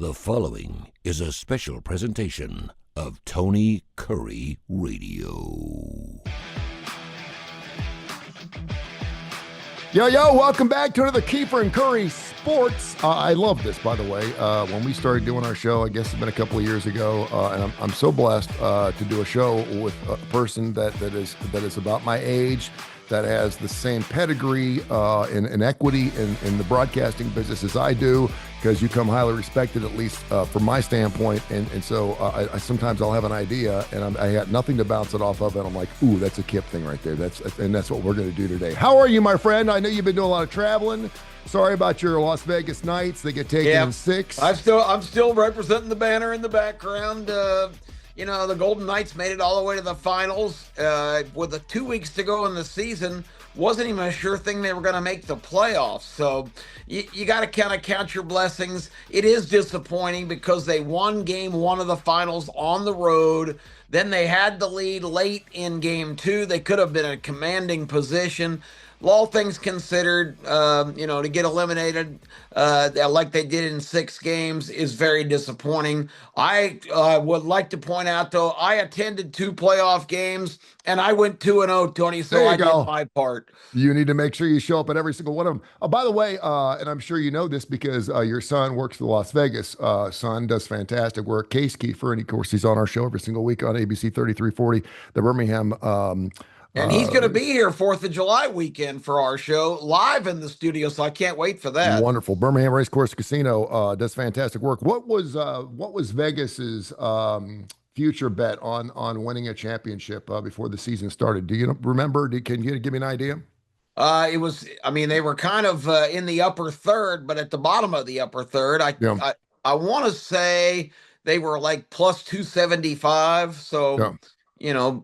The following is a special presentation of Tony Kurre Radio. Yo, welcome back to another Keefer and Kurre Sports. I love this, by the way. When we started doing our show, I guess it's been a couple of years ago, and I'm so blessed to do a show with a person that is about my age, that has the same pedigree and equity in the broadcasting business as I do, because you come highly respected, at least from my standpoint. And so I sometimes I'll have an idea, and I got nothing to bounce it off of, and I'm like, ooh, that's a Kip thing right there. That's what we're going to do today. How are you, my friend? I know you've been doing a lot of traveling. Sorry about your Las Vegas nights. They get taken in 6. I'm still representing the banner in the background. The Golden Knights made it all the way to the finals with 2 weeks to go in the season. Wasn't even a sure thing they were going to make the playoffs. So you got to kind of count your blessings. It is disappointing because they won game 1 of the finals on the road. Then they had the lead late in game 2. They could have been in a commanding position. All things considered, to get eliminated like they did in 6 games is very disappointing. I would like to point out, though, I attended 2 playoff games, and I went 2-0, Tony, so I did my part. You need to make sure you show up at every single one of them. By the way, and I'm sure you know this because your son works for the Las Vegas Sun, does fantastic work. Case Keefer, and of course, he's on our show every single week on ABC 3340, the Birmingham and he's going to be here 4th of July weekend for our show, live in the studio, so I can't wait for that. Wonderful. Birmingham Racecourse Casino does fantastic work. What was Vegas's future bet on winning a championship before the season started? Do you remember? Can you give me an idea? They were kind of in the upper third, but at the bottom of the upper third. I want to say they were like plus 275. So. Yeah. That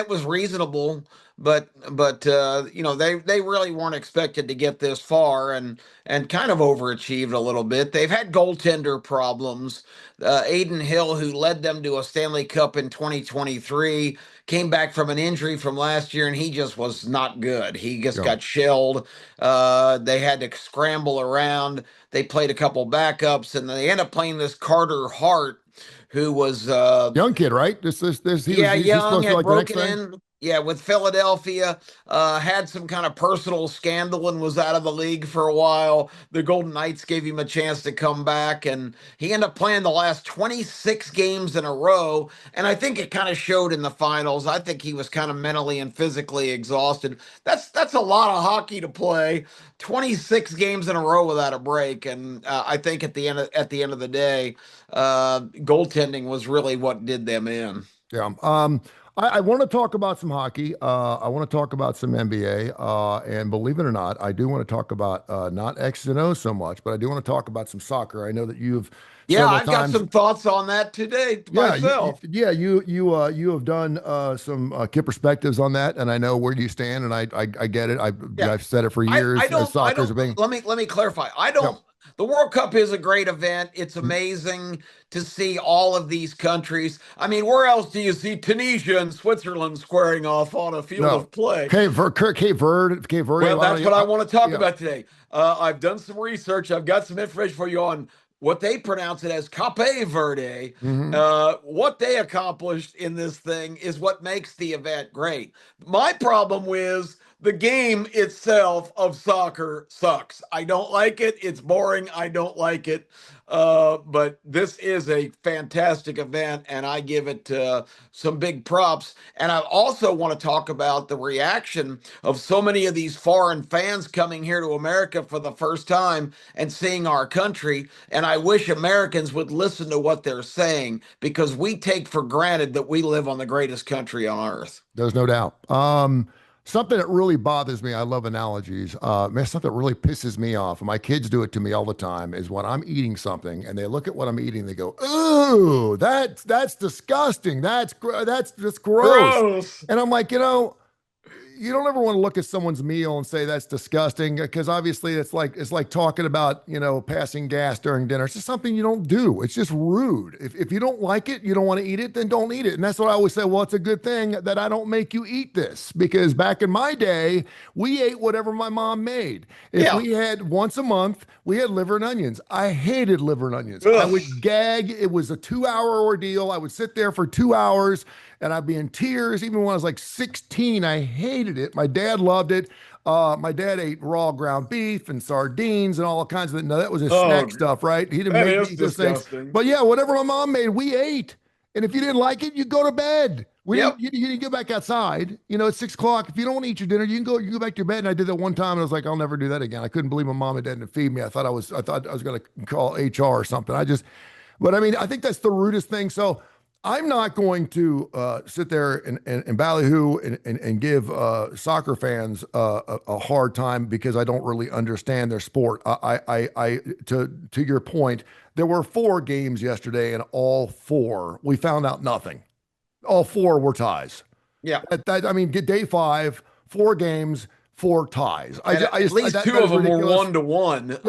was reasonable, but they really weren't expected to get this far and kind of overachieved a little bit. They've had goaltender problems. Aiden Hill, who led them to a Stanley Cup in 2023, came back from an injury from last year, and he just was not good. He just got shelled. They had to scramble around. They played a couple backups, and they ended up playing this Carter Hart, who was young kid, right? He's young, had broken in. Yeah, with Philadelphia, had some kind of personal scandal and was out of the league for a while. The Golden Knights gave him a chance to come back, and he ended up playing the last 26 games in a row. And I think it kind of showed in the finals. I think he was kind of mentally and physically exhausted. That's a lot of hockey to play, 26 games in a row without a break. And I think at the end of the day, goaltending was really what did them in. Yeah. I want to talk about some hockey. I want to talk about some NBA. And believe it or not, I do want to talk about not X's and O's so much, but I do want to talk about some soccer. I know that you've I've got some thoughts on that today myself. You have done some kid perspectives on that, and I know where you stand, and I get it. I've said it for years. Let me clarify. The World Cup is a great event. It's amazing to see all of these countries. I mean, where else do you see Tunisia and Switzerland squaring off on a field of play? Cape Verde. Well, that's what I want to talk about today. I've done some research. I've got some information for you on what they pronounce it as Cape Verde. Mm-hmm. What they accomplished in this thing is what makes the event great. My problem is the game itself of soccer sucks. I don't like it. It's boring. I don't like it. But this is a fantastic event, and I give it some big props. And I also want to talk about the reaction of so many of these foreign fans coming here to America for the first time and seeing our country. And I wish Americans would listen to what they're saying, because we take for granted that we live on the greatest country on earth. There's no doubt. Something that really bothers me, I love analogies, something that really pisses me off, and my kids do it to me all the time, is when I'm eating something and they look at what I'm eating, they go, "Ooh, that's disgusting. That's gross." And I'm like, you don't ever want to look at someone's meal and say that's disgusting because obviously it's like talking about passing gas during dinner. It's just something you don't do. It's just rude. If you don't like it, you don't want to eat it, then don't eat it. And that's what I always say. Well, it's a good thing that I don't make you eat this because back in my day, we ate whatever my mom made. If Yeah. we had once a month, we had liver and onions. I hated liver and onions. I Ugh. would gag. It was a 2 hour ordeal. I would sit there for 2 hours and I'd be in tears. Even when I was like 16, I hated it. My dad loved it. My dad ate raw ground beef and sardines and all kinds of it. No, that was his Oh, snack stuff, right? He didn't that make me is eat those things. disgusting. But yeah, whatever my mom made, we ate. And if you didn't like it, you go to bed. We didn't. Yep. You didn't go back outside. It's 6 o'clock. If you don't want to eat your dinner, you can go. You go back to your bed. And I did that one time, and I was like, I'll never do that again. I couldn't believe my mom and dad didn't feed me. I thought I was going to call HR or something. But I mean, I think that's the rudest thing. So I'm not going to sit there and ballyhoo and give soccer fans a hard time because I don't really understand their sport. To your point, there were 4 games yesterday, and all 4 we found out nothing. All 4 were ties. Yeah. I mean, get day 5, 4 games, 4 ties. At least two of them were 1-1.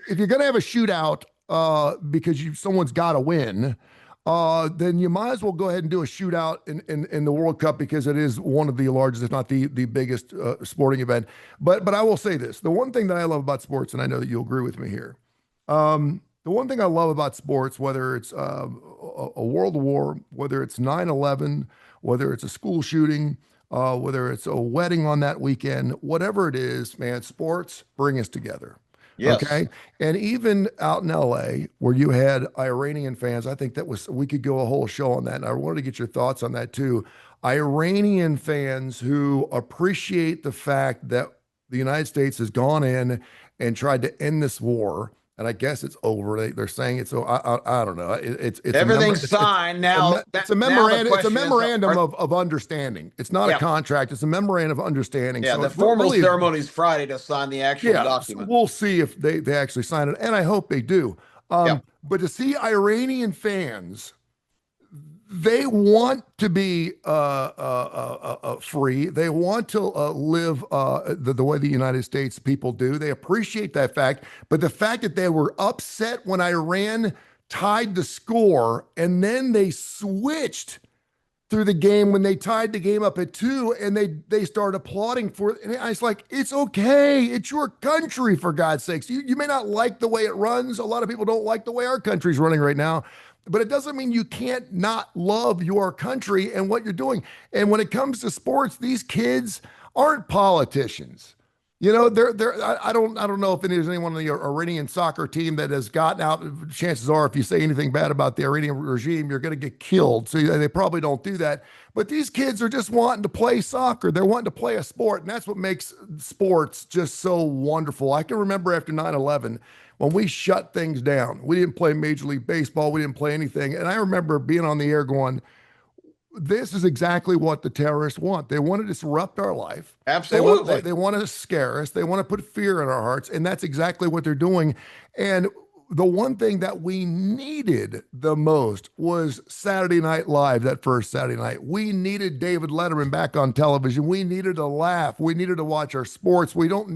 If you're going to have a shootout because someone's got to win, then you might as well go ahead and do a shootout in the World Cup because it is one of the largest, if not the biggest sporting event. But I will say this: the one thing that I love about sports, and I know that you'll agree with me here, the one thing I love about sports, whether it's a world war, whether it's 9/11, whether it's a school shooting, whether it's a wedding on that weekend, whatever it is, man, sports bring us together. Yes. Okay. And even out in LA, where you had Iranian fans, I think we could go a whole show on that. And I wanted to get your thoughts on that too. Iranian fans who appreciate the fact that the United States has gone in and tried to end this war. And I guess it's over. They're saying it's so. I don't know. It's Everything's signed now. It's a memorandum. It's a memorandum of understanding. It's not a contract. It's a memorandum of understanding. Yeah, so the formal ceremony is Friday to sign the actual document. So we'll see if they actually sign it, and I hope they do. But to see Iranian fans, they want to be free. They want to live the way the United States people do. They appreciate that fact. But the fact that they were upset when Iran tied the score and then they switched through the game when they tied the game up at 2 and they started applauding for it. And I was like, it's okay. It's your country, for God's sakes. You may not like the way it runs. A lot of people don't like the way our country's running right now. But it doesn't mean you can't not love your country and what you're doing. And when it comes to sports, these kids aren't politicians. I don't know if there's anyone on the Iranian soccer team that has gotten out. Chances are, if you say anything bad about the Iranian regime, you're going to get killed. So they probably don't do that. But these kids are just wanting to play soccer. They're wanting to play a sport. And that's what makes sports just so wonderful. I can remember after 9/11, when we shut things down, we didn't play Major League Baseball. We didn't play anything. And I remember being on the air going, this is exactly what the terrorists want. They want to disrupt our life. Absolutely. They want to scare us. They want to put fear in our hearts. And that's exactly what they're doing. And the one thing that we needed the most was Saturday Night Live, that first Saturday night. We needed David Letterman back on television. We needed to laugh. We needed to watch our sports. We didn't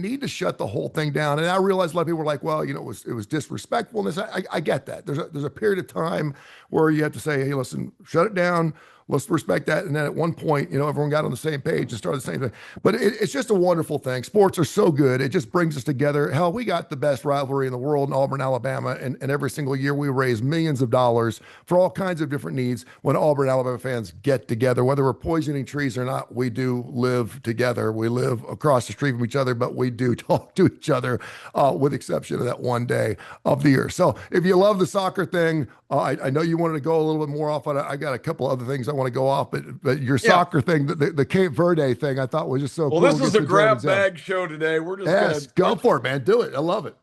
need to shut the whole thing down. And I realized a lot of people were like, well, it was disrespectful. And I get that. There's a period of time where you have to say, hey, listen, shut it down. Let's respect that. And then at one point, everyone got on the same page and started the same thing. But it's just a wonderful thing. Sports are so good. It just brings us together. Hell, we got the best rivalry in the world in Auburn, Alabama. And every single year we raise millions of dollars for all kinds of different needs when Auburn, Alabama fans get together. Whether we're poisoning trees or not, we do live together. We live across the street from each other, but we do talk to each other with exception of that one day of the year. So if you love the soccer thing, I know you wanted to go a little bit more off on it. I got a couple other things I want to go off, but your soccer thing, the Cape Verde thing, I thought was just so cool. Well, this is a grab bag show today. We're just go for it, man. Do it. I love it.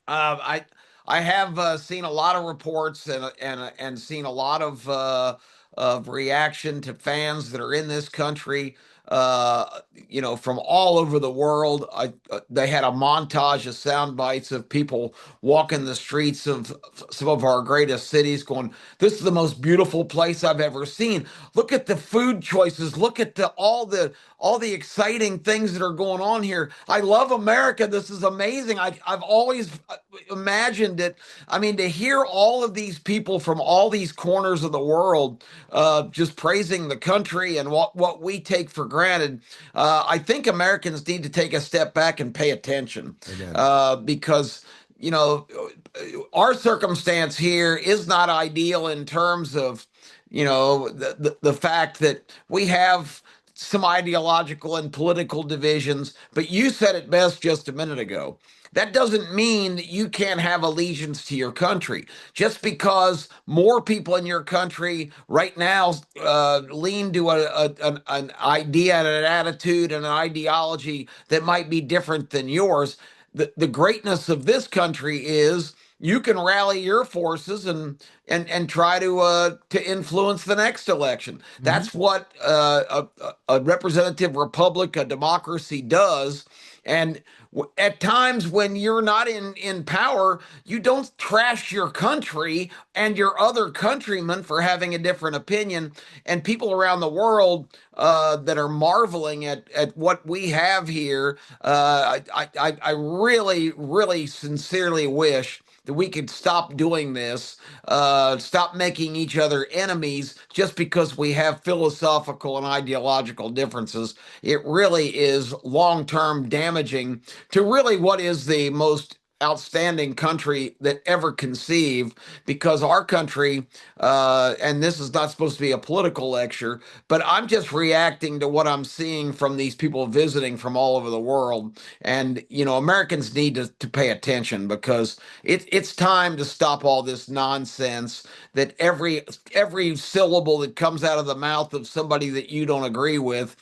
I have seen a lot of reports and seen a lot of reaction to fans that are in this country from all over the world. They had a montage of sound bites of people walking the streets of some of our greatest cities going, this is the most beautiful place I've ever seen. Look at the food choices. Look at all the exciting things that are going on here. I love America. This is amazing. I've always imagined it. I mean, to hear all of these people from all these corners of the world just praising the country and what we take for granted, I think Americans need to take a step back and pay attention because our circumstance here is not ideal in terms of the fact that we have some ideological and political divisions, but you said it best just a minute ago. That doesn't mean that you can't have allegiance to your country. Just because more people in your country right now lean to an idea and an attitude and an ideology that might be different than yours, the greatness of this country is you can rally your forces and try to influence the next election. That's what a representative republic, a democracy does. And at times when you're not in power, you don't trash your country and your other countrymen for having a different opinion. And people around the world that are marveling at what we have here, I really, really sincerely wish that we could stop doing this, stop making each other enemies just because we have philosophical and ideological differences. It really is long-term damaging to really what is the most outstanding country that ever conceived, because our country, and this is not supposed to be a political lecture, but I'm just reacting to what I'm seeing from these people visiting from all over the world. And, Americans need to pay attention because it's time to stop all this nonsense that every syllable that comes out of the mouth of somebody that you don't agree with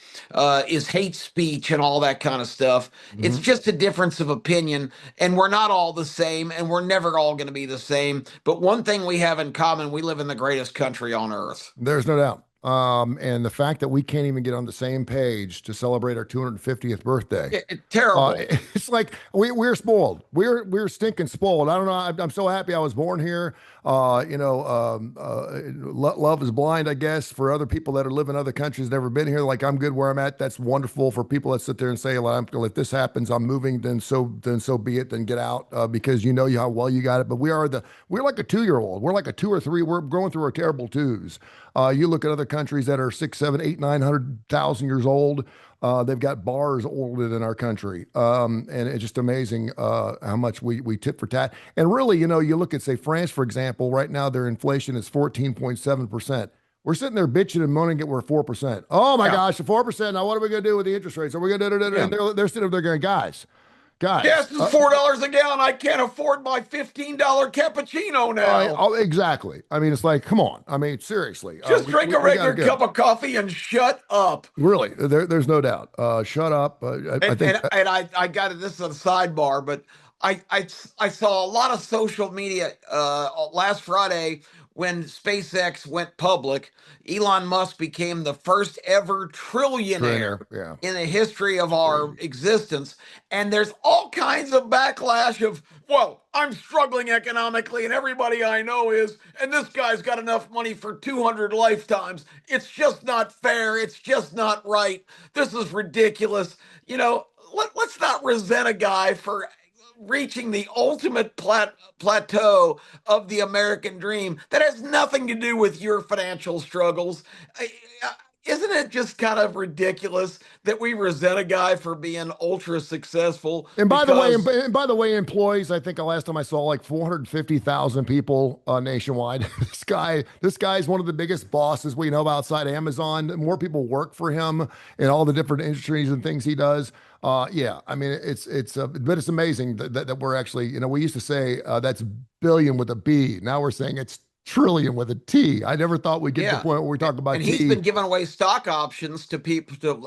is hate speech and all that kind of stuff. It's just a difference of opinion, and we're not all the same, and we're never all going to be the same. But one thing we have in common, we live in the greatest country on earth. There's no doubt. And the fact that we can't even get on the same page to celebrate our 250th birthday. Terrible. It's like we're spoiled. We're stinking spoiled. I don't know. I'm so happy I was born here. Love is blind, I guess, for other people that are living in other countries, never been here. Like, I'm good where I'm at. That's wonderful. For people that sit there and say, well, if this happens, I'm moving, then so be it. Then get out because you know how well you got it. But we're like a 2-year-old. We're like a 2 or 3. We're going through our terrible 2s. You look at other countries that are 6, 7, 8, 900,000 years old. They've got bars older than our country. And it's just amazing how much we tit for tat. And really, you look at, say, France, for example, right now their inflation is 14.7%. We're sitting there bitching and moaning that we're 4%. Oh my gosh, 4%. Now what are we going to do with the interest rates? Are we going to do it? And they're sitting there going, guys. Gas is $4 a gallon. I can't afford my $15 cappuccino now. Exactly. I mean, it's like, come on. I mean, seriously. Just drink a regular cup of coffee and shut up. Really, there's no doubt. Shut up. I got it. This is a sidebar, but I saw a lot of social media last Friday when SpaceX went public. Elon Musk became the first ever trillionaire in the history of our existence. And there's all kinds of backlash of, well, I'm struggling economically and everybody I know is, and this guy's got enough money for 200 lifetimes. It's just not fair. It's just not right. This is ridiculous. Let's not resent a guy for reaching the ultimate plateau of the American dream that has nothing to do with your financial struggles. Isn't it just kind of ridiculous that we resent a guy for being ultra successful? And by the way, employees, I think the last time I saw like 450,000 people nationwide. This guy is one of the biggest bosses we know outside Amazon. More people work for him in all the different industries and things he does. I mean, but it's amazing that we're actually, we used to say that's billion with a B. Now we're saying it's trillion with a T. I never thought we'd get to the point where we talk about and T. He's been giving away stock options to people, to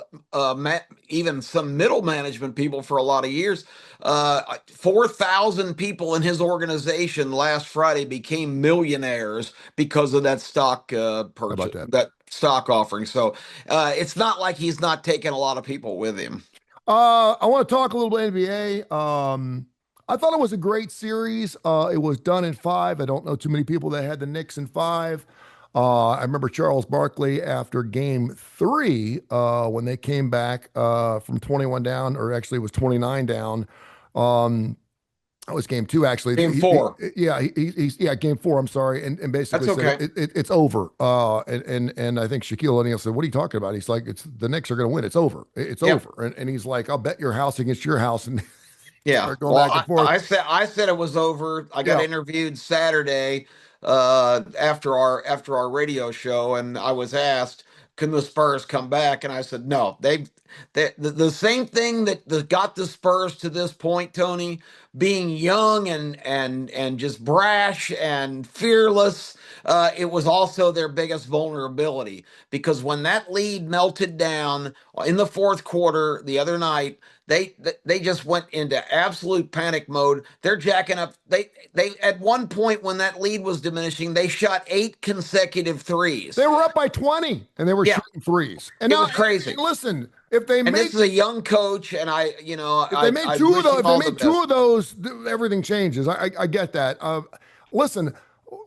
even some middle management people for a lot of years. 4,000 people in his organization last Friday became millionaires because of that stock purchase. That stock offering. So it's not like he's not taking a lot of people with him. I want to talk a little bit NBA. I thought it was a great series. It was done in five. I don't know too many people that had the Knicks in five. I remember Charles Barkley after game three, when they came back from 21 down, or actually it was 29 down. It was game two, actually. Game four. He's game four. I'm sorry, and basically That's okay. said it's over. And I think Shaquille O'Neal said, "What are you talking about?" He's like, "It's the Knicks are going to win. It's over. It's over." And he's like, "I'll bet your house against your house." And Yeah. going back and forth. I said it was over. I got interviewed Saturday after our radio show, and I was asked, can the Spurs come back? And I said, no. The same thing that got the Spurs to this point, Tony, being young and just brash and fearless, it was also their biggest vulnerability, because when that lead melted down in the fourth quarter the other night, they just went into absolute panic mode. They're jacking up. They at one point, when that lead was diminishing, they shot 8 consecutive threes. They were up by 20 and they were shooting threes. And it was crazy. And listen, if they this is a young coach, and if they made two of those, everything changes. I get that. Listen,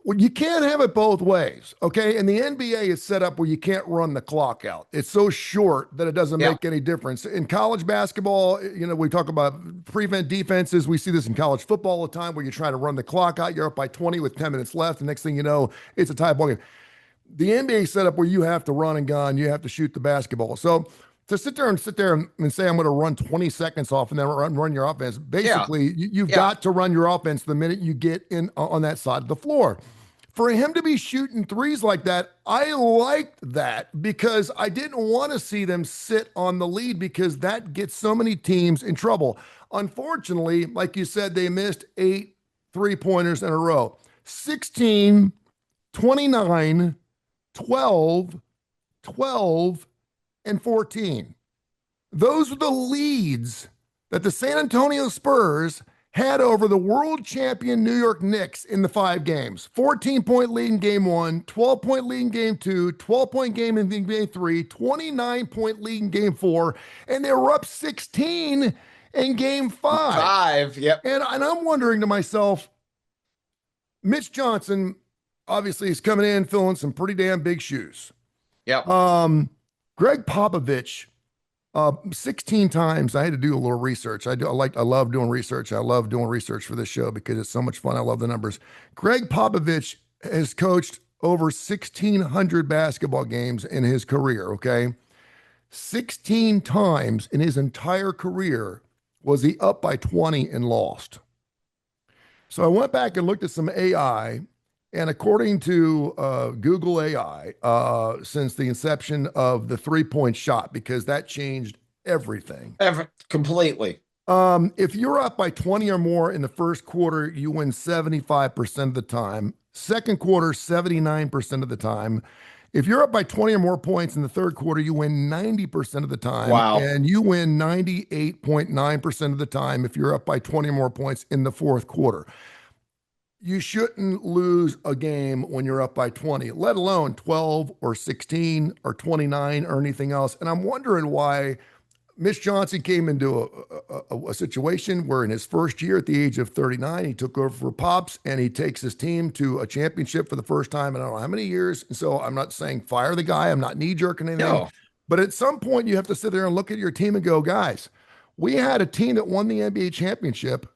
you can't have it both ways, okay? And the NBA is set up where you can't run the clock out. It's so short that it doesn't make any difference. In college basketball, we talk about prevent defenses. We see this in college football all the time, where you're trying to run the clock out. You're up by 20 with 10 minutes left. The next thing you know, it's a tie ball game. The NBA is set up where you have to run and gun. You have to shoot the basketball. So to sit there and say, I'm going to run 20 seconds off and then run your offense, basically, you've got to run your offense the minute you get in on that side of the floor. For him to be shooting threes like that, I liked that, because I didn't want to see them sit on the lead, because that gets so many teams in trouble. Unfortunately, like you said, they missed 8 3-pointers in a row. 16, 29, 12, 12, and 14. Those were the leads that the San Antonio Spurs had over the world champion New York Knicks in the 5 games. 14-point lead in game 1, 12-point lead in game 2, 12-point game in game 3, 29-point lead in game 4, and they were up 16 in game 5. Yep. And I'm wondering to myself, Mitch Johnson obviously is coming in filling some pretty damn big shoes. Yep. Greg Popovich, 16 times. I had to do a little research. I love doing research. I love doing research for this show because it's so much fun. I love the numbers. Greg Popovich has coached over 1,600 basketball games in his career, okay? 16 times in his entire career was he up by 20 and lost. So I went back and looked at some AI, and according to Google AI, since the inception of the 3-point shot, because that changed everything. Completely. If you're up by 20 or more in the first quarter, you win 75% of the time. Second quarter, 79% of the time. If you're up by 20 or more points in the third quarter, you win 90% of the time. Wow. And you win 98.9% of the time if you're up by 20 or more points in the fourth quarter. You shouldn't lose a game when you're up by 20, let alone 12 or 16 or 29 or anything else. And I'm wondering why Mitch Johnson came into a situation where in his first year at the age of 39, he took over for Pops and he takes his team to a championship for the first time in I don't know how many years. And so I'm not saying fire the guy. I'm not knee-jerking anything. No. But at some point, you have to sit there and look at your team and go, guys, we had a team that won the NBA championship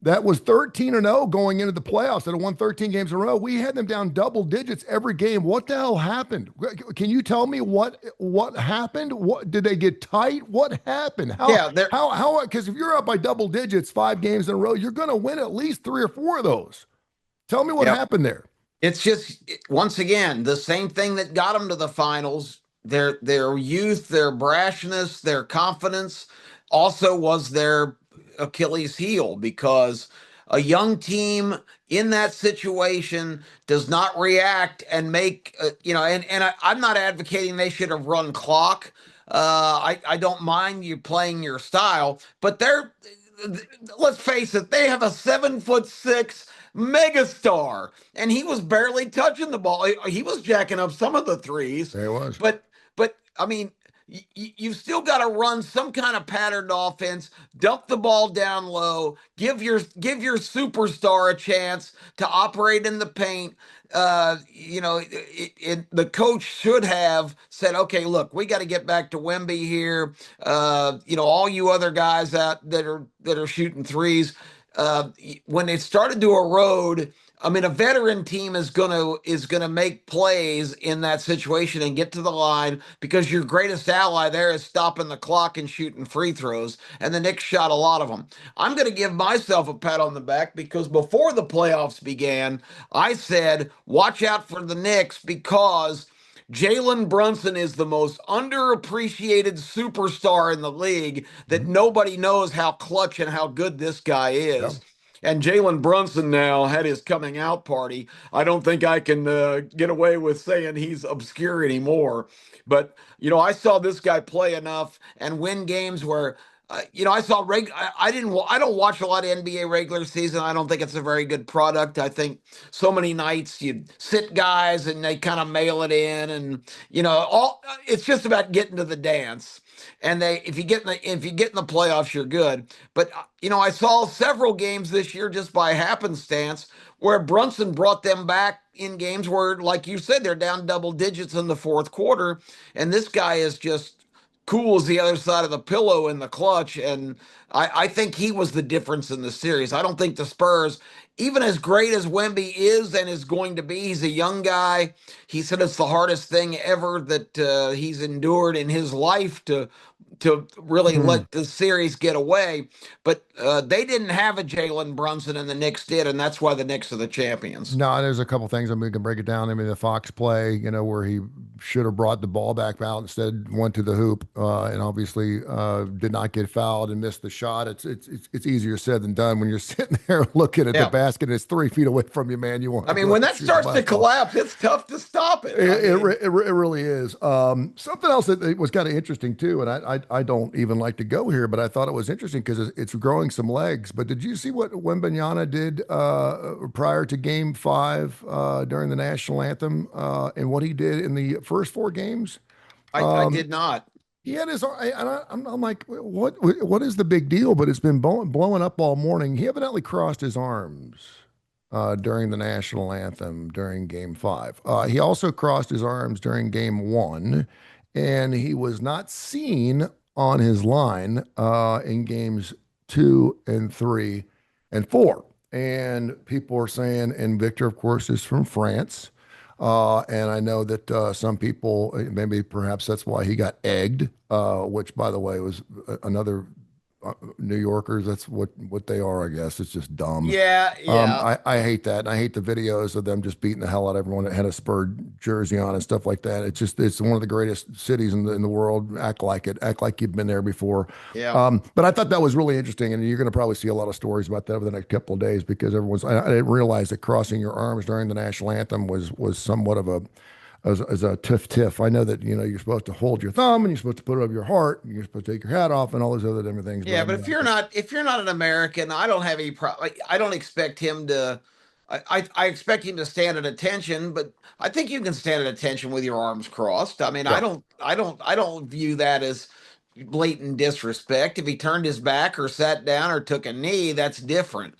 that was 13-0 going into the playoffs, that had won 13 games in a row. We had them down double digits every game. What the hell happened? Can you tell me what happened? What did they get tight? What happened? How? Because if you're up by double digits 5 games in a row, you're going to win at least 3 or 4 of those. Tell me what happened there. It's just, once again, the same thing that got them to the finals. Their youth, their brashness, their confidence also was their Achilles heel, because a young team in that situation does not react and make, I'm not advocating they should have run clock. I don't mind you playing your style, but let's face it, they have a 7'6" megastar, and he was barely touching the ball. He was jacking up some of the threes, There it was. but I mean, you've still got to run some kind of patterned offense, dump the ball down low, give your superstar a chance to operate in the paint. The coach should have said, okay, look, we got to get back to Wemby here. All you other guys out that are shooting threes. When it started to erode, I mean, a veteran team is gonna make plays in that situation and get to the line because your greatest ally there is stopping the clock and shooting free throws. And the Knicks shot a lot of them. I'm gonna give myself a pat on the back because before the playoffs began, I said, watch out for the Knicks because Jalen Brunson is the most underappreciated superstar in the league that nobody knows how clutch and how good this guy Yeah. is. And Jalen Brunson now had his coming out party. I don't think I can get away with saying he's obscure anymore. But, I saw this guy play enough and win games where I saw I don't watch a lot of NBA regular season. I don't think it's a very good product. I think so many nights you sit guys and they kind of mail it in, and all it's just about getting to the dance. And if you get in the playoffs, you're good. But I saw several games this year just by happenstance where Brunson brought them back in games where, like you said, they're down double digits in the fourth quarter, and this guy is just cool as the other side of the pillow in the clutch. And I think he was the difference in the series. I don't think the Spurs, even as great as Wemby is and is going to be, he's a young guy. He said it's the hardest thing ever that he's endured in his life to really Mhm. let the series get away. But they didn't have a Jalen Brunson, and the Knicks did, and that's why the Knicks are the champions. No, there's a couple things. I mean, we can break it down. I mean, the Fox play, where he should have brought the ball back out, instead went to the hoop, and obviously did not get fouled and missed the shot. It's easier said than done when you're sitting there looking at the Yeah. basket and it's 3 feet away from you, man. You want I to mean, go when and that shoot the starts to basketball. collapse, it's tough to stop it. It really is. Something else that it was kind of interesting too, and I don't even like to go here, but I thought it was interesting because it's growing some legs. But did you see what Wembanyama did prior to Game 5 during the national anthem, and what he did in the first 4 games? I did not. He had his. I'm like, what is the big deal? But it's been blowing up all morning. He evidently crossed his arms during the national anthem during Game 5. He also crossed his arms during Game 1, and he was not seen on his line in Games 2 and 3 and 4. And people are saying, and Victor, of course, is from France. And I know that some people, maybe perhaps that's why he got egged, which, by the way, was another New Yorkers. That's what they are, I guess. It's just dumb. Yeah, yeah. I hate that. And I hate the videos of them just beating the hell out of everyone that had a Spur jersey on and stuff like that. It's one of the greatest cities in the world. Act like it. Act like you've been there before. Yeah. But I thought that was really interesting, and you're going to probably see a lot of stories about that over the next couple of days because I didn't realize that crossing your arms during the national anthem was somewhat of a tiff. I know that you're supposed to hold your thumb and you're supposed to put it over your heart and you're supposed to take your hat off and all those other different things. Yeah, but if you're not an American, I don't have any problem. I don't expect him to. I expect him to stand at attention, but I think you can stand at attention with your arms crossed. I mean, Yeah. I don't view that as blatant disrespect. If he turned his back or sat down or took a knee, that's different.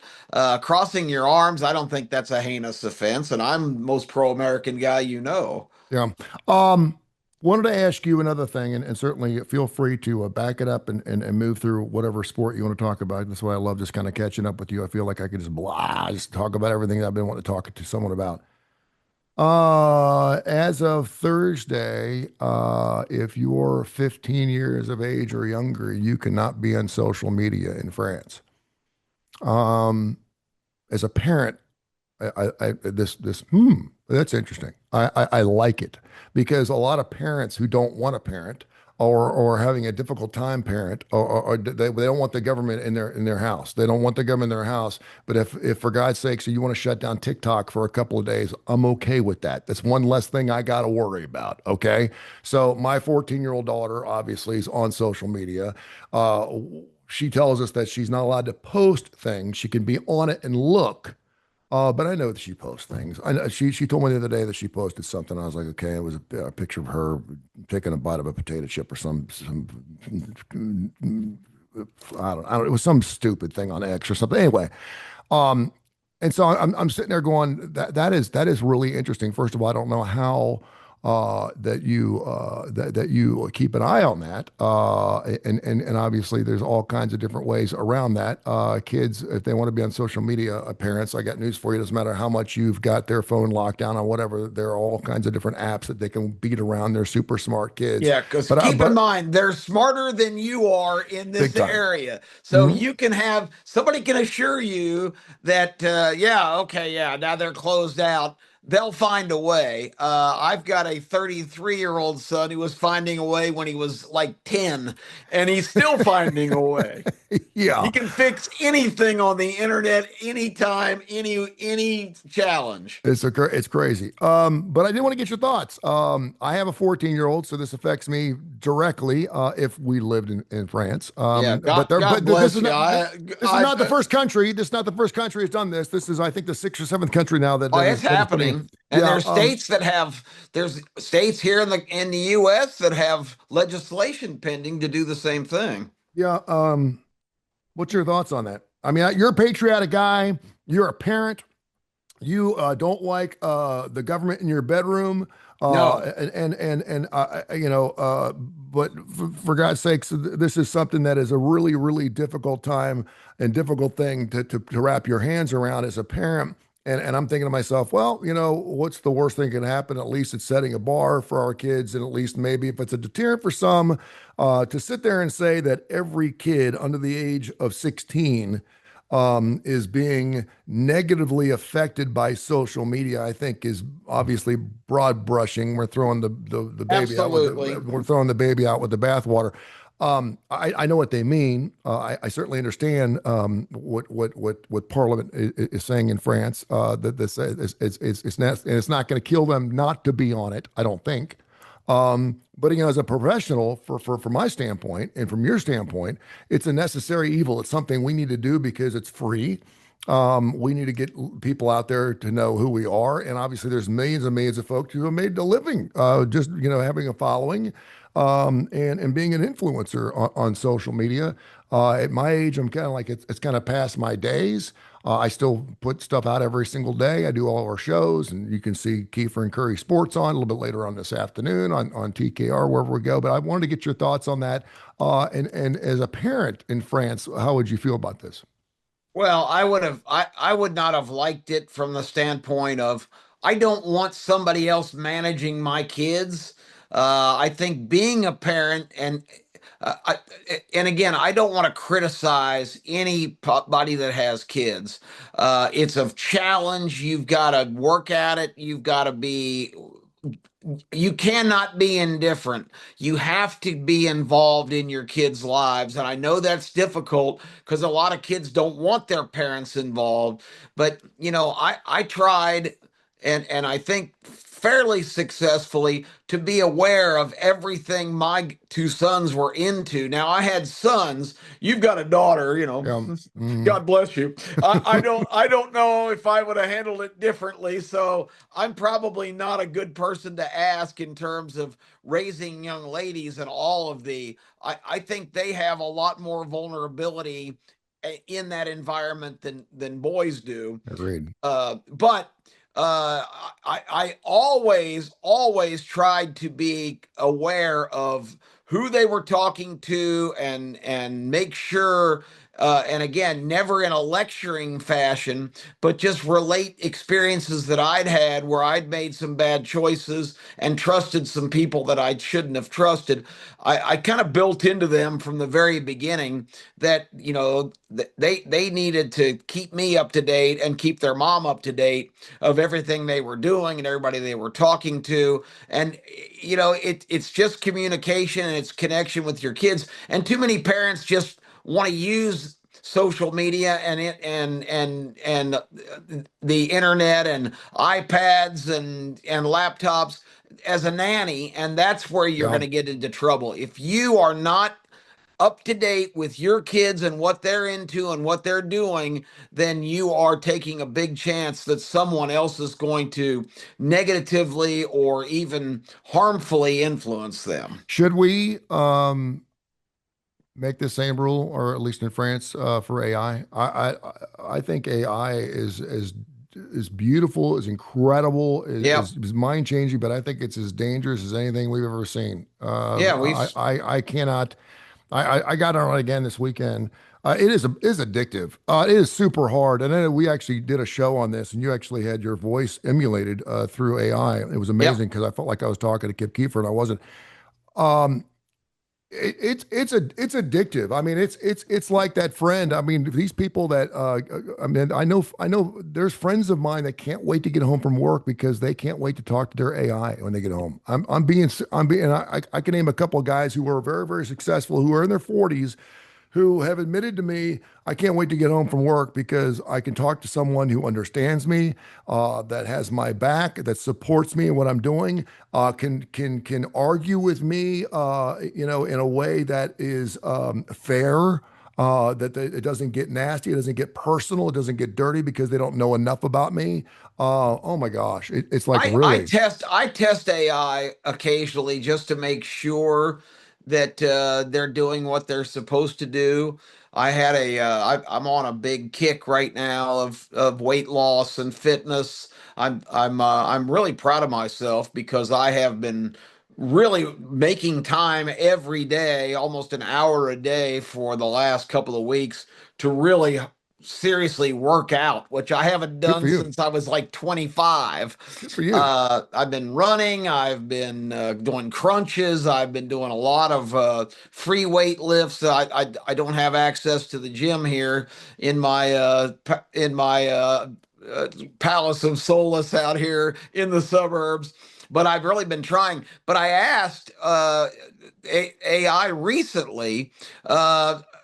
Crossing your arms, I don't think that's a heinous offense, and I'm the most pro-American guy you know. Yeah. Um, Wanted to ask you another thing, and certainly feel free to back it up and move through whatever sport you want to talk about. That's why I love just kind of catching up with you. I feel like I could just talk about everything that I've been wanting to talk to someone about. As of Thursday, if you're 15 years of age or younger, you cannot be on social media in France. Um, as a parent, that's interesting. I like it because a lot of parents who don't want a parent or having a difficult time parent or they don't want the government in their house. They don't want the government in their house. But if for God's sakes you want to shut down TikTok for a couple of days, I'm okay with that. That's one less thing I got to worry about. Okay. So my 14-year-old daughter obviously is on social media. she tells us that she's not allowed to post things. She can be on it and look. But I know that she posts things. I know she told me the other day that she posted something. I was like, okay, it was a picture of her taking a bite of a potato chip or some I don't it was some stupid thing on X or something. Anyway, um, and so I'm sitting there going, that is really interesting. First of all, I don't know how that you keep an eye on that, and obviously there's all kinds of different ways around that. Kids, if they want to be on social media, parents, I got news for you. It doesn't matter how much you've got their phone locked down on whatever. There are all kinds of different apps that they can beat around. They're super smart kids, Yeah, because but keep in mind, they're smarter than you are in big this time. area. So Mhm. you can have somebody can assure you that, yeah, okay, yeah, now they're closed out. They'll find a way. I've got a 33-year-old son who was finding a way when he was like 10, and he's still finding a way. He Yeah. can fix anything on the internet, anytime, any challenge. It's crazy. But I did want to get your thoughts. I have a 14-year-old, so this affects me directly if we lived in France. Yeah, But there, God but this bless is you. not this is not the first country. This is not the first country has done this. This is, I think, the sixth or seventh country now Oh, that it's is putting. happening. And Yeah. there's states here in the US that have legislation pending to do the same thing. Yeah. What's your thoughts on that? I mean, you're a patriotic guy. You're a parent. You don't like the government in your bedroom, No, but for God's sakes, this is something that is a really, really difficult time and difficult thing to wrap your hands around as a parent. And I'm thinking to myself, well, what's the worst thing can happen? At least it's setting a bar for our kids, and at least maybe if it's a deterrent for some, to sit there and say that every kid under the age of 16 is being negatively affected by social media, I think is obviously broad brushing. We're throwing the baby out with absolutely. we're throwing the baby out with the bathwater. I know what they mean. I certainly understand what Parliament is saying in France. That this it's not going to kill them not to be on it. I don't think. But as a professional, from my standpoint and from your standpoint, it's a necessary evil. It's something we need to do because it's free. We need to get people out there to know who we are, and obviously, there's millions and millions of folks who have made a living just having a following, and being an influencer on social media. At my age, I'm kind of like it's kind of past my days. I still put stuff out every single day. I do all of our shows, and you can see Keefer and Kurre Sports on a little bit later on this afternoon on TKR, wherever we go. But I wanted to get your thoughts on that. And as a parent in France, how would you feel about this? Well, I would not have liked it from the standpoint of I don't want somebody else managing my kids. I think being a parent uh, I, and again, I don't want to criticize anybody that has kids. It's a challenge. You've got to work at it. You cannot be indifferent. You have to be involved in your kids' lives. And I know that's difficult because a lot of kids don't want their parents involved. But, I tried and I think fairly successfully to be aware of everything my two sons were into. Now I had sons, you've got a daughter, Yeah. Mhm. God bless you. I don't know if I would have handled it differently. So I'm probably not a good person to ask in terms of raising young ladies and all of I think they have a lot more vulnerability in that environment than boys do. Agreed. But I always tried to be aware of who they were talking to and make sure and again, never in a lecturing fashion, but just relate experiences that I'd had where I'd made some bad choices and trusted some people that I shouldn't have trusted. I kind of built into them from the very beginning that, they needed to keep me up to date and keep their mom up to date of everything they were doing and everybody they were talking to. And, it's just communication and it's connection with your kids. And too many parents just want to use social media and the internet and iPads and laptops as a nanny, and that's where you're Yeah. going to get into trouble if you are not up to date with your kids and what they're into and what they're doing, then you are taking a big chance that someone else is going to negatively or even harmfully influence them. Should we make the same rule, or at least in France, for AI? I think AI is beautiful, is incredible, Yeah. is mind changing, but I think it's as dangerous as anything we've ever seen. Yeah, we've I cannot. I got on it again this weekend. It is addictive. It is super hard. And then we actually did a show on this, and you actually had your voice emulated through AI. It was yeah. amazing because I felt like I was talking to Kip Keefer, and I wasn't. Um, it's addictive. I mean, it's like that friend. I mean, these people that I mean, I know there's friends of mine that can't wait to get home from work because they can't wait to talk to their AI when they get home. I'm being, and I can name a couple of guys who are very, very successful, who are in their 40s, who have admitted to me, I can't wait to get home from work because I can talk to someone who understands me, that has my back, that supports me in what I'm doing, can argue with me, in a way that is fair. It doesn't get nasty, it doesn't get personal, it doesn't get dirty because they don't know enough about me. Oh my gosh, it's like really. I test AI occasionally just to make sure that they're doing what they're supposed to do. I'm on a big kick right now of weight loss and fitness. I'm really proud of myself because I have been really making time every day, almost an hour a day for the last couple of weeks to really seriously work out, which I haven't Good for done you. since I was like 25. Good for you. I've been running, I've been doing crunches, I've been doing a lot of free weight lifts. I don't have access to the gym here in my palace of solace out here in the suburbs. But I've really been trying. But I asked AI recently,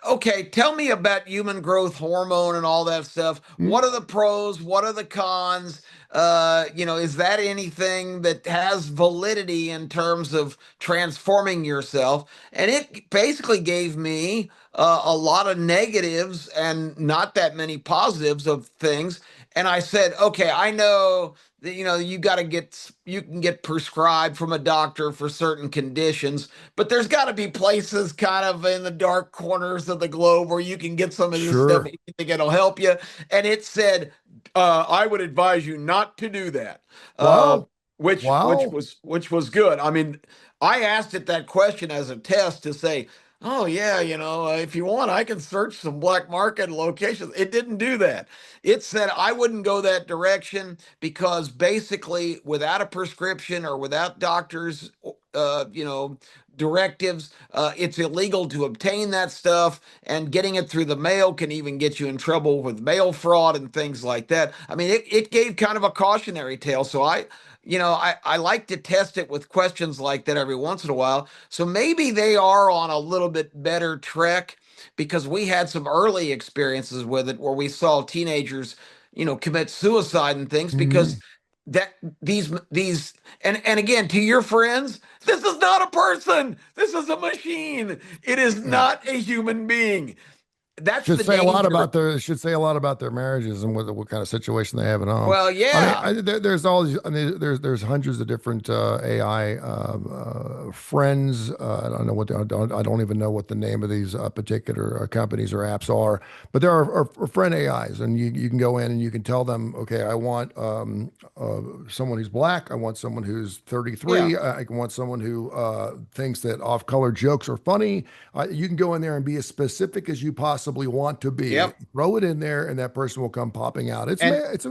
okay, tell me about human growth hormone and all that stuff. Mm, What are the pros? What are the cons? Is that anything that has validity in terms of transforming yourself? And it basically gave me a lot of negatives and not that many positives of things. And I said, okay, I know that, you can get prescribed from a doctor for certain conditions, but there's got to be places kind of in the dark corners of the globe where you can get some of this stuff sure. that you think it'll help you. And it said, I would advise you not to do that. Uh, Wow. which Wow. was good. I mean, I asked it that question as a test to say, oh yeah, if you want, I can search some black market locations. It didn't do that. It said I wouldn't go that direction because basically, without a prescription or without doctors, directives, it's illegal to obtain that stuff, and getting it through the mail can even get you in trouble with mail fraud and things like that. I mean, it gave kind of a cautionary tale. So I like to test it with questions like that every once in a while. So maybe they are on a little bit better trek because we had some early experiences with it where we saw teenagers, commit suicide and things because Mhm. that these and again, to your friends, this is not a person. This is a machine. It is not a human being. That's Should the say a lot danger. about their should say a lot about their marriages and what kind of situation they have at home. Well, I mean, yeah. there's all these. I mean, there's hundreds of different AI friends. I don't know what I don't even know what the name of these particular companies or apps are. But there are friend AIs, and you can go in and you can tell them, okay, I want someone who's black. I want someone who's Yeah. 33. I want someone who thinks that off-color jokes are funny. You can go in there and be as specific as you possibly want to be. Yep. Throw it in there, and that person will come popping out. And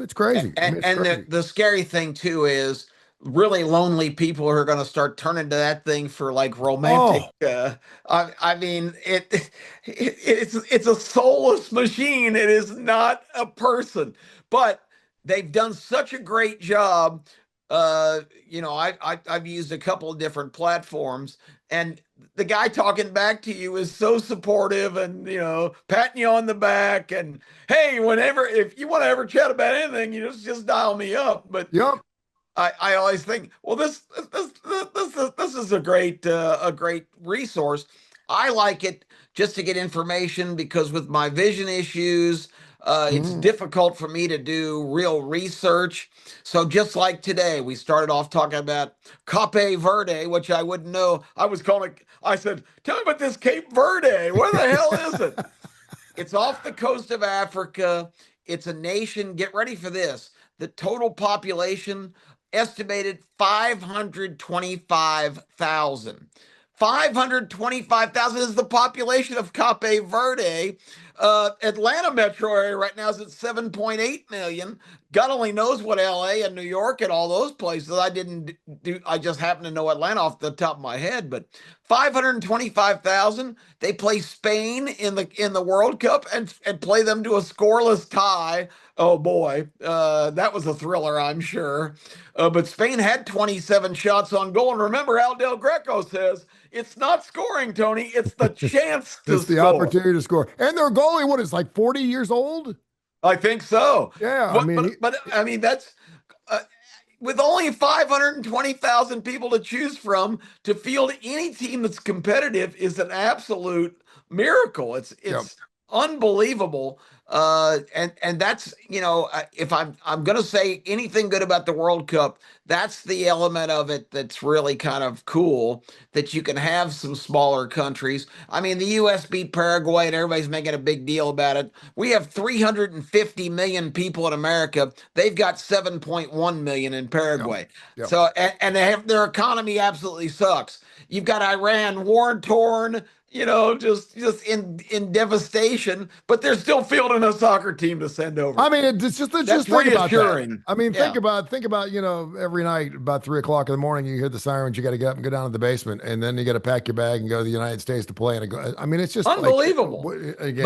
It's crazy. I mean, it's and the crazy. the scary thing too is really lonely people are going to start turning to that thing for like romantic. Oh, I mean, it's a soulless machine. It is not a person, but they've done such a great job. I've used a couple of different platforms, and the guy talking back to you is so supportive and patting you on the back and hey, whenever if you want to ever chat about anything, you just dial me up. But yep. I always think, well, this is a great resource. I like it just to get information because with my vision issues, it's difficult for me to do real research. So just like today, we started off talking about Cape Verde, which I wouldn't know. I said, tell me about this Cape Verde. Where the hell is it? It's off the coast of Africa. It's a nation. Get ready for this. The total population estimated 525,000. 525,000 is the population of Cape Verde. Atlanta metro area right now is at 7.8 million. God only knows what LA and New York and all those places. I didn't do, I just happen to know Atlanta off the top of my head, but 525,000. They play Spain in the World Cup and play them to a scoreless tie. Oh boy, that was a thriller, I'm sure. But Spain had 27 shots on goal. And remember, Al Del Greco says it's not scoring, Tony. It's the chance to It's the score. opportunity to score. And their goalie, what is like 40 years old? I think so. Yeah, But I mean that's uh, with only 520,000 people to choose from to field any team that's competitive is an absolute miracle. It's Yep. unbelievable. And that's if I'm going to say anything good about the World Cup, that's the element of it that's really kind of cool that you can have some smaller countries. I mean, the U.S. beat Paraguay, and everybody's making a big deal about it. We have 350 million people in America. They've got 7.1 million in Paraguay. Yep. So and they have their economy absolutely sucks. You've got Iran war torn, just in devastation, but they're still fielding a soccer team to send over. I mean, it's just That's think about reassuring. that. I mean, Yeah. think about every night about 3 o'clock in the morning, you hear the sirens, you got to get up and go down to the basement, and then you got to pack your bag and go to the United States to play. I mean, it's just Unbelievable. Again,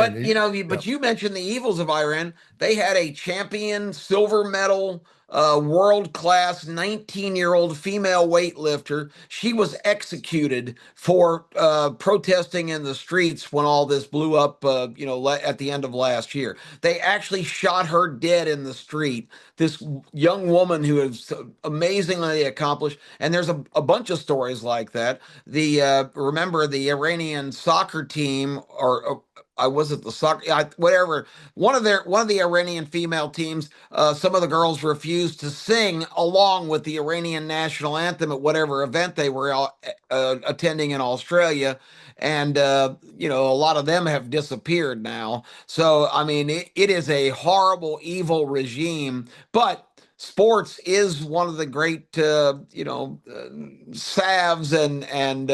But you mentioned the evils of Iran. They had a champion silver medal, world-class 19-year-old female weightlifter. She was executed for protesting in the streets when all this blew up, at the end of last year. They actually shot her dead in the street. This young woman who is amazingly accomplished, and there's a bunch of stories like that. Remember the Iranian soccer team, or I was it the soccer, whatever. One of the Iranian female teams. Some of the girls refused to sing along with the Iranian national anthem at whatever event they were attending in Australia, and a lot of them have disappeared now. So I mean, it is a horrible, evil regime, but. Sports is one of the great, salves and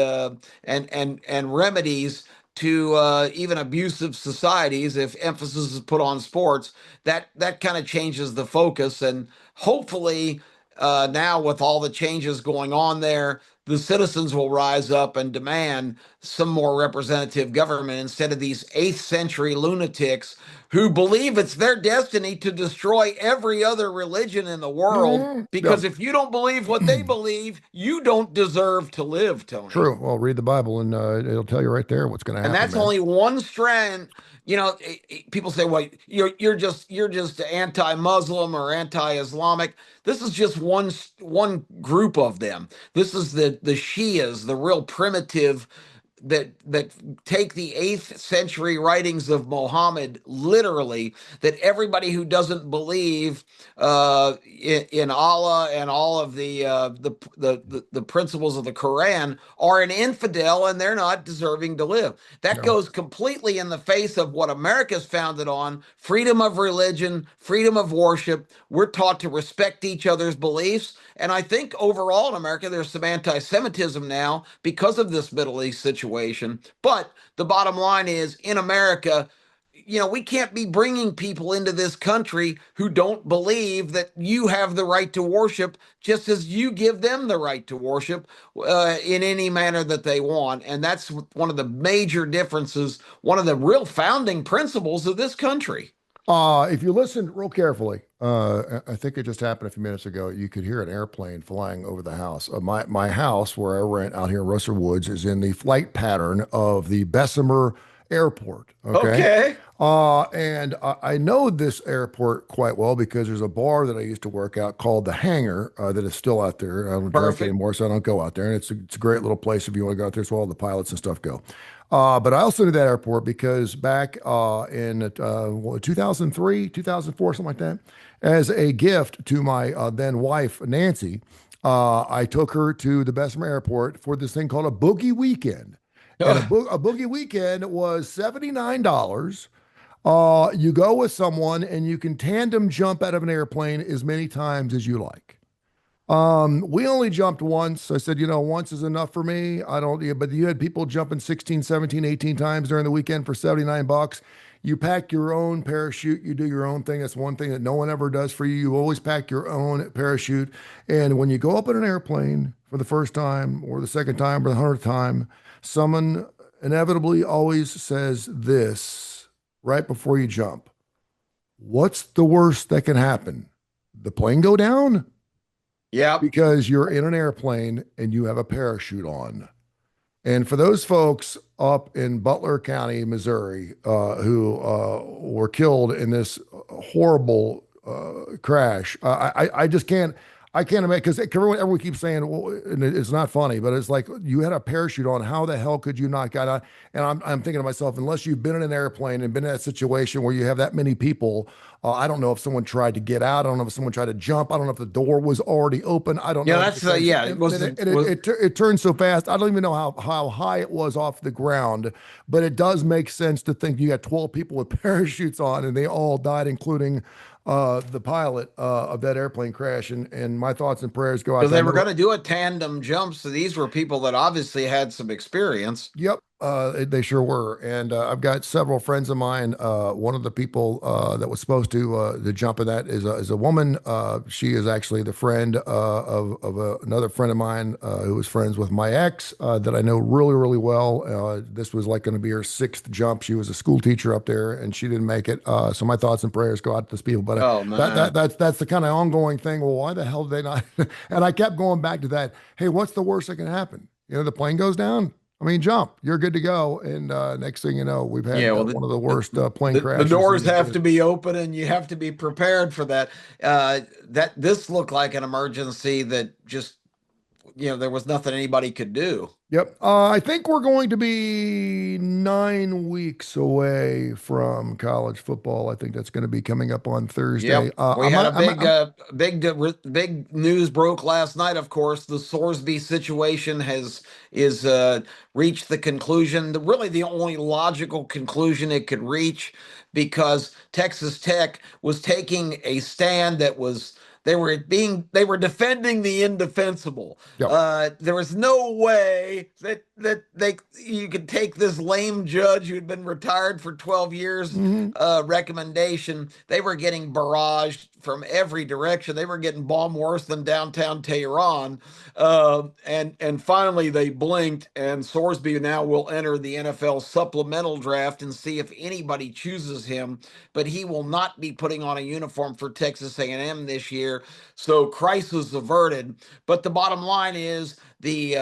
remedies to even abusive societies. If emphasis is put on sports, that kind of changes the focus, and hopefully now with all the changes going on there, the citizens will rise up and demand some more representative government instead of these 8th century lunatics who believe it's their destiny to destroy every other religion in the world, because if you don't believe what they believe, you don't deserve to live, Tony. True. Well, read the Bible and it'll tell you right there what's going to happen. And that's only one strand. People say, "Well, you're just anti-Muslim or anti-Islamic." This is just one group of them. This is the Shias, the real primitive that take the 8th century writings of Muhammad literally, that everybody who doesn't believe in Allah and all of the principles of the Quran are an infidel and they're not deserving to live. That goes completely in the face of what America's founded on: freedom of religion, freedom of worship. We're taught to respect each other's beliefs. And I think overall in America, there's some anti-Semitism now because of this Middle East situation. But the bottom line is, in America, we can't be bringing people into this country who don't believe that you have the right to worship, just as you give them the right to worship in any manner that they want. And that's one of the major differences, one of the real founding principles of this country. If you listen real carefully, I think it just happened a few minutes ago. You could hear an airplane flying over the house. My house, where I rent out here in Russell Woods, is in the flight pattern of the Bessemer Airport. Okay. And I know this airport quite well because there's a bar that I used to work out called the Hangar that is still out there. I don't drink anymore, so I don't go out there. And it's a great little place if you want to go out there. So all the pilots and stuff go. But I also knew that airport because back in 2003, 2004, something like that, as a gift to my then wife, Nancy, I took her to the Bessemer Airport for this thing called a boogie weekend. And a boogie weekend was $79. You go with someone and you can tandem jump out of an airplane as many times as you like. We only jumped once. I said, once is enough for me. I don't, yeah, but you had people jumping 16, 17, 18 times during the weekend for $79. You pack your own parachute. You do your own thing. That's one thing that no one ever does for you. You always pack your own parachute. And when you go up in an airplane for the first time or the second time or the 100th time, someone inevitably always says this right before you jump. What's the worst that can happen? The plane go down? Yeah. Because you're in an airplane and you have a parachute on. And for those folks up in Butler County, Missouri, who were killed in this horrible crash, I just can't. I can't imagine because everyone keeps saying, well, and it's not funny, but it's like you had a parachute on. How the hell could you not get out? And I'm thinking to myself, unless you've been in an airplane and been in that situation where you have that many people, I don't know if someone tried to get out. I don't know if someone tried to jump. I don't know if the door was already open. I don't know. That's yeah. It turned so fast. I don't even know how high it was off the ground, but it does make sense to think you got 12 people with parachutes on and they all died, including the pilot of that airplane crash, and my thoughts and prayers go out. Because they were going to do a tandem jump, so these were people that obviously had some experience. Yep, they sure were, and I've got several friends of mine. One of the people that was supposed to jump in that is a woman. She is actually the friend of another friend of mine who was friends with my ex that I know really, really well. This was like going to be her sixth jump. She was a school teacher up there, and she didn't make it. So my thoughts and prayers go out to these people. But that's the kind of ongoing thing. Well, why the hell did they not? And I kept going back to that. Hey, what's the worst that can happen? The plane goes down. I mean, jump. You're good to go. And next thing you know, we've had one of the worst plane crashes. The doors have to be open, and you have to be prepared for that. This looked like an emergency that just, there was nothing anybody could do. Yep. I think we're going to be 9 weeks away from college football. I think that's going to be coming up on Thursday. Yep. We had a big news broke last night. Of course, the Sorsby situation is reached the conclusion, really the only logical conclusion it could reach, because Texas Tech was taking a stand that was. They were defending the indefensible. Yep. There was no way that you could take this lame judge who'd been retired for 12 years recommendation. They were getting barraged from every direction. They were getting bombed worse than downtown Tehran. And finally they blinked, and Sorsby now will enter the NFL supplemental draft and see if anybody chooses him, but he will not be putting on a uniform for Texas A&M this year. So crisis averted. But the bottom line is the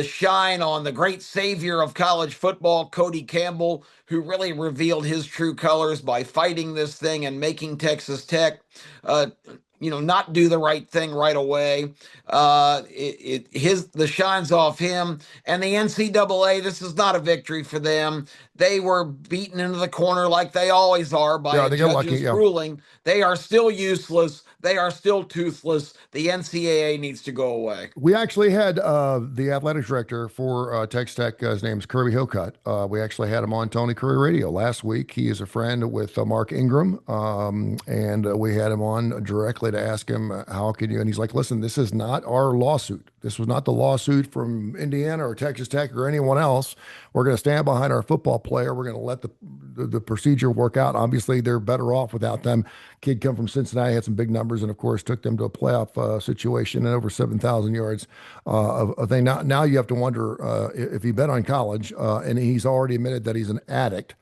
shine on the great savior of college football, Cody Campbell, who really revealed his true colors by fighting this thing and making Texas Tech not do the right thing right away. The shine's off him. And the NCAA, this is not a victory for them. They were beaten into the corner like they always are by a judge's ruling. They are still useless. They are still toothless. The NCAA needs to go away. We actually had the athletic director for Texas Tech. His name's Kirby Hillcutt. We actually had him on Tony Kurre Radio last week. He is a friend with Mark Ingram, and we had him on directly to ask him, how can you? And he's like, listen, this is not our lawsuit. This was not the lawsuit from Indiana or Texas Tech or anyone else. We're going to stand behind our football player. We're going to let the procedure work out. Obviously, they're better off without them. Kid come from Cincinnati, had some big numbers, and of course took them to a playoff situation and over 7,000 yards of thing. Now you have to wonder if he bet on college, and he's already admitted that he's an addict.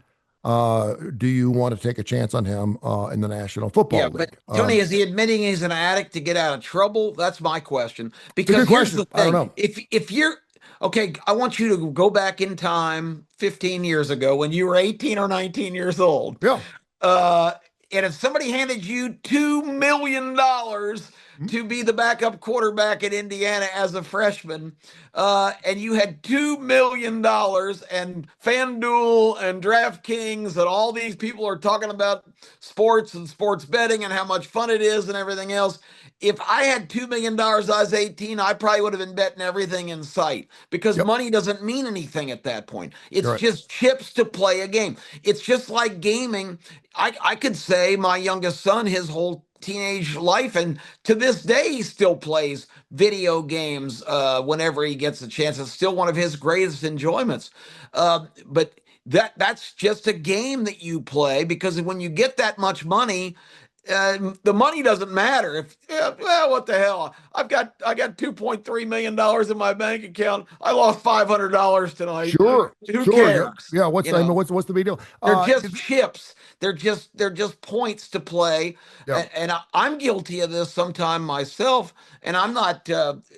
Do you want to take a chance on him in the National Football League? But Tony, is he admitting he's an addict to get out of trouble? That's my question. Because here's the thing: I don't know. If you're okay, I want you to go back in time 15 years ago when you were 18 or 19 years old. Yeah. And if somebody handed you $2 million to be the backup quarterback at Indiana as a freshman, and you had $2 million, and FanDuel and DraftKings and all these people are talking about sports and sports betting and how much fun it is and everything else. If I had $2 million, I was 18, I probably would have been betting everything in sight, because money doesn't mean anything at that point. It's just chips to play a game. It's just like gaming. I could say my youngest son, his whole teenage life, and to this day he still plays video games whenever he gets a chance. It's still one of his greatest enjoyments. But that's just a game that you play, because when you get that much money, the money doesn't matter. Well, what the hell? I got $2.3 million in my bank account. I lost $500 tonight. Sure. Who cares? Yeah. What's the big deal? They're just chips. They're just points to play. And I'm guilty of this sometime myself. And I'm not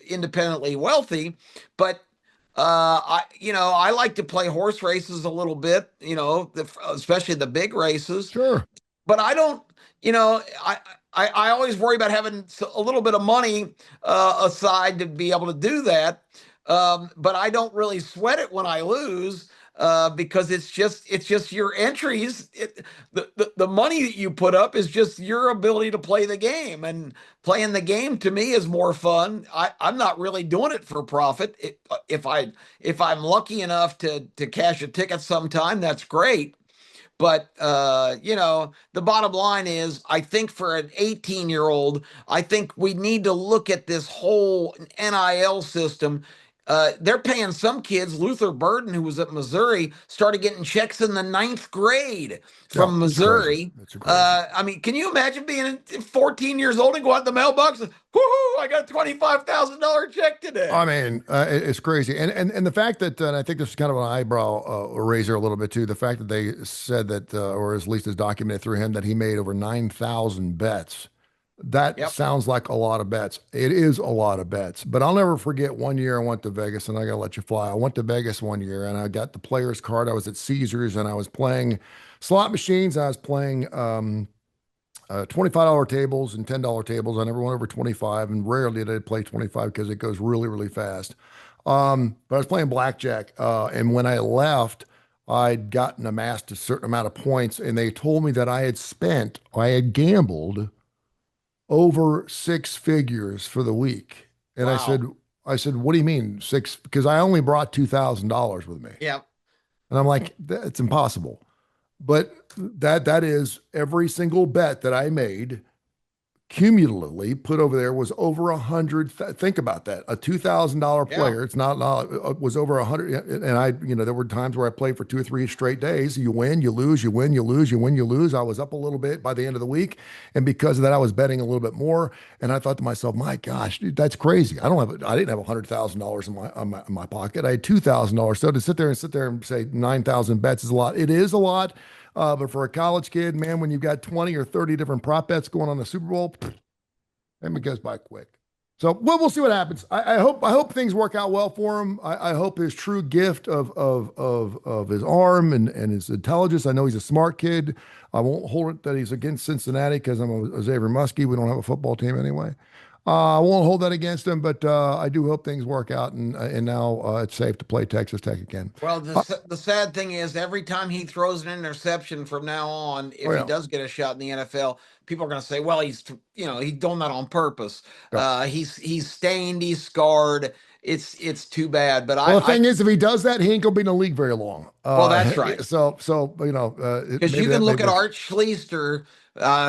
independently wealthy, but I like to play horse races a little bit. Especially the big races. Sure. But I don't. I always worry about having a little bit of money aside to be able to do that. But I don't really sweat it when I lose, because it's just your entries. The money that you put up is just your ability to play the game, and playing the game to me is more fun. I'm not really doing it for profit. If I'm lucky enough to cash a ticket sometime, that's great. But, the bottom line is, I think for an 18-year-old, I think we need to look at this whole NIL system. They're paying some kids. Luther Burden, who was at Missouri, started getting checks in the 9th grade from Missouri. That's crazy. I mean, can you imagine being 14 years old and go out in the mailbox and, whoo, I got a $25,000 check today? I mean, it's crazy. And the fact that, and I think this is kind of an eyebrow raiser a little bit too, the fact that they said that, or at least is documented through him, that he made over 9,000 bets. That sounds like a lot of bets. It is a lot of bets. But I'll never forget one year I went to Vegas, and I got to let you fly. I went to Vegas one year, and I got the player's card. I was at Caesars, and I was playing slot machines. I was playing $25 tables and $10 tables. I never went over 25, and rarely did I play 25 because it goes really, really fast. But I was playing blackjack, and when I left, I'd amassed a certain amount of points, and they told me that I had gambled over 6 figures for the week. And Wow. I said, what do you mean 6? Because I only brought $2,000 with me. Yeah. And I'm like, that's impossible. But that is every single bet that I made cumulatively put over there was over 100. Think about that. A $2,000 player. It's not was over 100. And there were times where I played for 2 or 3 straight days. You win, you lose, you win, you lose, you win, you lose. I was up a little bit by the end of the week. And because of that, I was betting a little bit more. And I thought to myself, my gosh, dude, that's crazy. I didn't have $100,000 in my pocket. I had $2,000. So to sit there and say 9,000 bets is a lot. It is a lot. But for a college kid, man, when you've got 20 or 30 different prop bets going on the Super Bowl, it goes by quick. So we'll see what happens. I hope things work out well for him. I hope his true gift of his arm and his intelligence. I know he's a smart kid. I won't hold it that he's against Cincinnati because I'm a Xavier Muskie. We don't have a football team anyway. I won't hold that against him, but I do hope things work out, and now it's safe to play Texas Tech again. Well, the sad thing is, every time he throws an interception from now on, if he does get a shot in the NFL, people are going to say, "Well, he's doing that on purpose. He's stained, he's scarred. It's too bad." But the thing is, if he does that, he ain't gonna be in the league very long. Well, that's right. So because you can look at Art Schleister,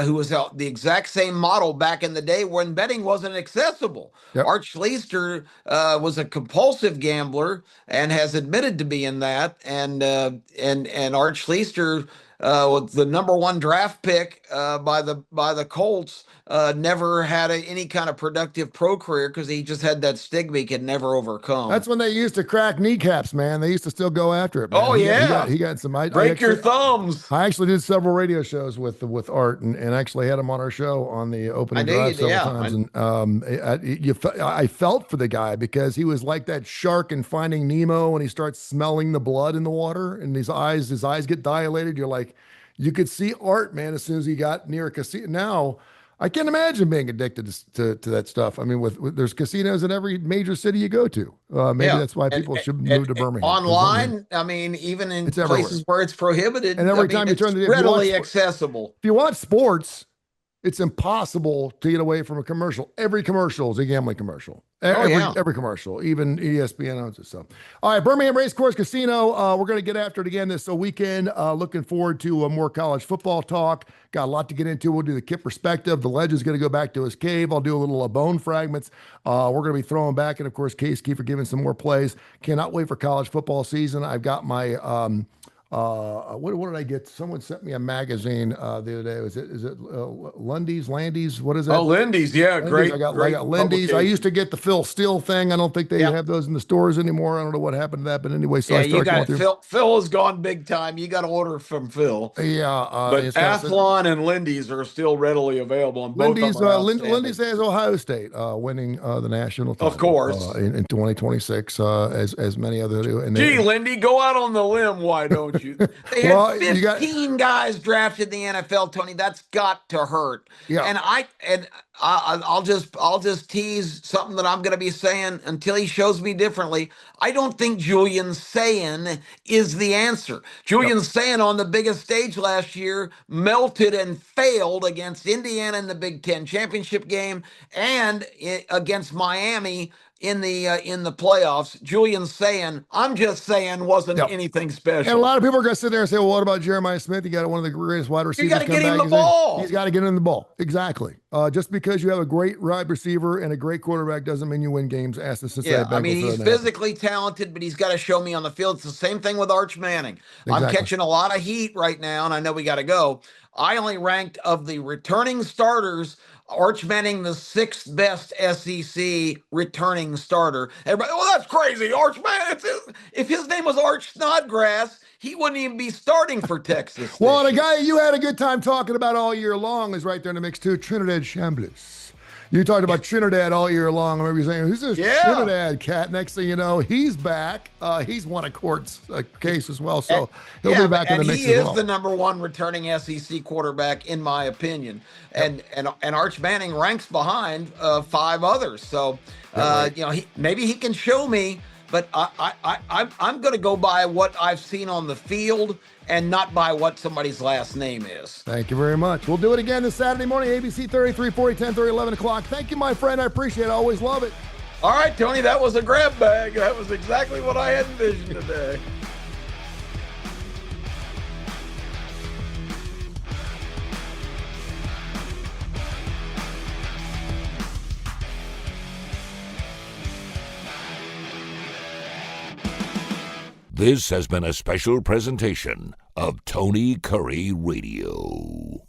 who was the exact same model back in the day when betting wasn't accessible. Art Schleister was a compulsive gambler and has admitted to being that. And Art Schleister was the #1 draft pick by the Colts. Never had any kind of productive pro career because he just had that stigma he could never overcome. That's when they used to crack kneecaps, man. They used to still go after it, man. Oh, yeah. He got some. Break your thumbs. I actually did several radio shows with Art and actually had him on our show on the opening drive several times. And I felt for the guy because he was like that shark in Finding Nemo when he starts smelling the blood in the water and his eyes get dilated. You're like, you could see Art, man, as soon as he got near a casino. Now, I can't imagine being addicted to that stuff. I mean, there's casinos in every major city you go to. Maybe that's why people should move to Birmingham. Online, I mean, even in places where it's prohibited, and every time you turn the readily accessible. If you watch sports, it's impossible to get away from a commercial. Every commercial is a gambling commercial. Every commercial, even ESPN owns it. So, all right, Birmingham Racecourse Casino. We're going to get after it again this weekend. Looking forward to more college football talk. Got a lot to get into. We'll do the Kip perspective. The Legend's going to go back to his cave. I'll do a little bone fragments. We're going to be throwing back, and of course, Keefer giving some more plays. Cannot wait for college football season. I've got my what did I get? Someone sent me a magazine the other day. Is it Lundy's? What is that? Oh, Lindy's, yeah, Lindy's. great. I got Lindy's. I used to get the Phil Steele thing. I don't think they have those in the stores anymore. I don't know what happened to that, but anyway. So you got Phil has gone big time. You got to order from Phil. Yeah, but Athlon and Lindy's are still readily available. And Lindy's has Ohio State winning the national title, of course, in 2026, as many others do. And Lindy, go out on the limb. Why don't you? They had 15 guys drafted in the NFL, Tony. That's got to hurt. Yeah. And I'll just tease something that I'm going to be saying until he shows me differently. I don't think Julian Sayin is the answer. Julian Sayin on the biggest stage last year melted and failed against Indiana in the Big Ten championship game and against Miami in the playoffs. Julian Sayin, I'm just saying, wasn't anything special. And a lot of people are going to sit there and say, well, what about Jeremiah Smith? You got one of the greatest wide receivers. You got to get him the ball. He's got to get him the ball. Exactly. Just because you have a great wide receiver and a great quarterback doesn't mean you win games. Ask the Cincinnati Bengals. I mean, he's physically talented, but he's got to show me on the field. It's the same thing with Arch Manning. Exactly. I'm catching a lot of heat right now, and I know we got to go. I only ranked of the returning starters, Arch Manning the 6th best SEC returning starter. Everybody, that's crazy. Arch Manning, if his name was Arch Snodgrass, he wouldn't even be starting for Texas. Well, the guy you had a good time talking about all year long is right there in the mix too, Trinidad Chambliss. You talked about Trinidad all year long. I remember you saying, who's this Trinidad cat? Next thing you know, he's back. He's won a court case as well, so he'll be back in the mix as well. And he is the number one returning SEC quarterback, in my opinion. And Arch Manning ranks behind 5 others. So, maybe he can show me, but I'm going to go by what I've seen on the field and not by what somebody's last name is. Thank you very much. We'll do it again this Saturday morning, ABC 33, 40, 10, 30, 11 o'clock. Thank you, my friend. I appreciate it. I always love it. All right, Tony, that was a grab bag. That was exactly what I had envisioned today. This has been a special presentation of Tony Kurre Radio.